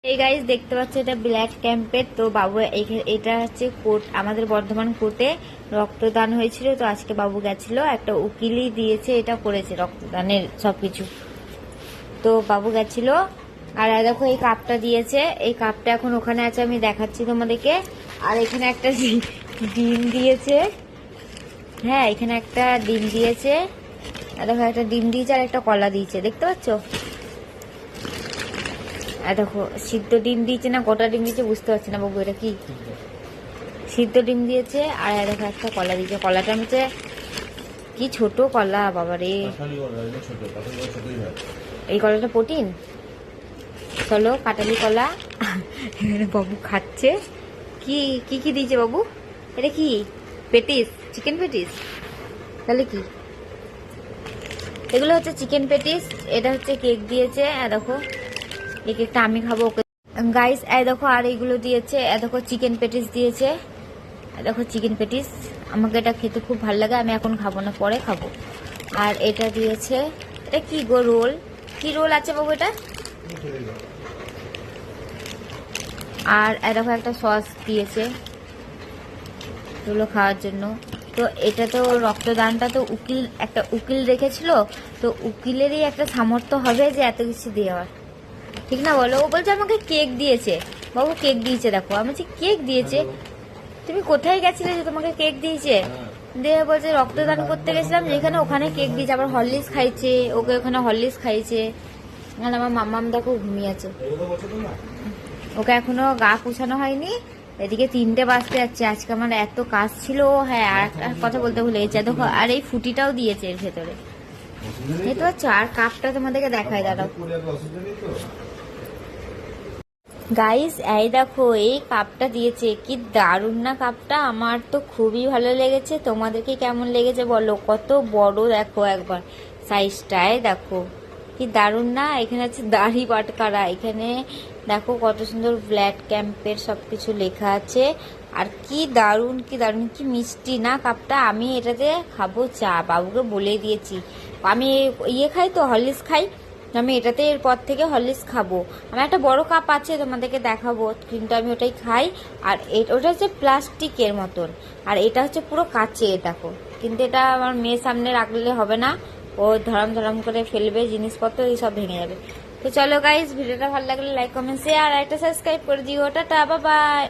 এই গাইস দেখতে পাচ্ছ এটা ব্ল্যাক ক্যাম্পের। তো বাবু এটা হচ্ছে কোর্ট, আমাদের বর্ধমান কোর্টে রক্তদান হয়েছিল। তো আজকে বাবু গেছিল, একটা উকিলই দিয়েছে, এটা করেছে রক্তদানের সবকিছু। তো বাবু গেছিল। আর দেখো এই কাপটা দিয়েছে, এই কাপটা এখন ওখানে আছে, আমি দেখাচ্ছি তোমাদেরকে। আর এখানে একটা ডিম দিয়েছে। হ্যাঁ, এখানে একটা ডিম দিয়েছে। আর দেখো একটা ডিম দিয়েছে আর একটা কলা দিয়েছে, দেখতে পাচ্ছ? আর দেখো সিদ্ধ ডিম দিয়েছে না গোটা ডিম দিয়েছে বুঝতে পারছি না বাবু, এটা কি? সিদ্ধ ডিম দিয়েছে। আর দেখো একটা কলা দিয়েছে, কলাটা হচ্ছে কি ছোট কলা বাবারে। এই কলাটা প্রোটিন। চলো কাটালি কলা। এখানে বাবু খাচ্ছে। কি কি কি দিয়েছে বাবু? এটা কি পেটিস? Chicken patties? তাহলে কি এগুলো? হচ্ছে চিকেন পেটিস। এটা হচ্ছে কেক দিয়েছে। দেখো এই কেকটা আমি খাবো ওকে গাইস। দেখো আর এইগুলো দিয়েছে। দেখো চিকেন পেটিস দিয়েছে। দেখো চিকেন পেটিস, আমাকে এটা খেতে খুব ভালো লাগে, আমি এখন খাবো না, পরে খাবো। আর এটা দিয়েছে, এটা কি গো রোল? কি রোল আছে বাবু এটা? আর দেখো একটা সস দিয়েছে এগুলো খাওয়ার জন্য। তো এটা তো রক্তদানটা তো একটা উকিল রেখেছিল। তো উকিলেরই একটা সামর্থ্য হবে যে এত কিছু দেওয়ার, ঠিক না বলো? ও বলছে আমাকে কেক দিয়েছে। বাবু কেক দিয়েছে, দেখো আমি বলছি কেক দিয়েছে। তুমি কোথায় গেছিলে যে তোমাকে কেক দিয়েছে? দিয়ে বলছে রক্তদান করতে গেছিলাম যেখানে, ওখানে কেক দিয়েছে। আবার হরলিক্স খাইছে, ওকে ওখানে হরলিক্স খাইছে। আর আমার মাম্মাম দেখো ঘুমিয়ে আছে, ওকে এখনো গা পুছানো হয়নি। এদিকে 3টে বাজতে যাচ্ছে, আজকে আমার এত কাজ ছিল। হ্যাঁ, আর একটা কথা বলতে ভুলে গেছি, দেখো আর এই ফুটিটাও দিয়েছে এর ভেতরে, এই তো। আর কাপটা তোমাদেরকে দেখাই, দাঁড়াও গাইস। এই দেখো এই কাপটা দিয়েছে, কি দারুণ না কাপটা, আমার তো খুবই ভালো লেগেছে। তোমাদেরকে কেমন লেগেছে বলো? কত বড় দেখো একবার সাইজটায়, দেখো কি দারুণ না। এখানে আছে দাড়ি বাটকারা, এখানে দেখো কত সুন্দর ব্ল্যাক ক্যাম্পের সবকিছু লেখা আছে। আর কি দারুণ কি দারুণ, কি মিষ্টি না কাপটা। আমি এটাতে খাবো চা, বাবুকে বলে দিয়েছি। আমি খাই তো, হরলিক্স খাই, আমি এটাতে এরপর থেকে হরলিক্স খাবো। আমার একটা বড় কাপ আছে, তোমাদেরকে দেখাবো, কিন্তু আমি ওটাই খাই। আর ওটা হচ্ছে প্লাস্টিকের মতন, আর এটা হচ্ছে পুরো কাচের, দেখো। কিন্তু এটা আমার মেয়ের সামনে রাখলে হবে না, ও ধরম ধরম করে ফেলবে জিনিসপত্র, এই সব ভেঙে যাবে। তো চলো গাইস, ভিডিওটা ভালো লাগলে লাইক কমেন্ট শেয়ার আর একটা সাবস্ক্রাইব করে দিও। Tata, bye bye.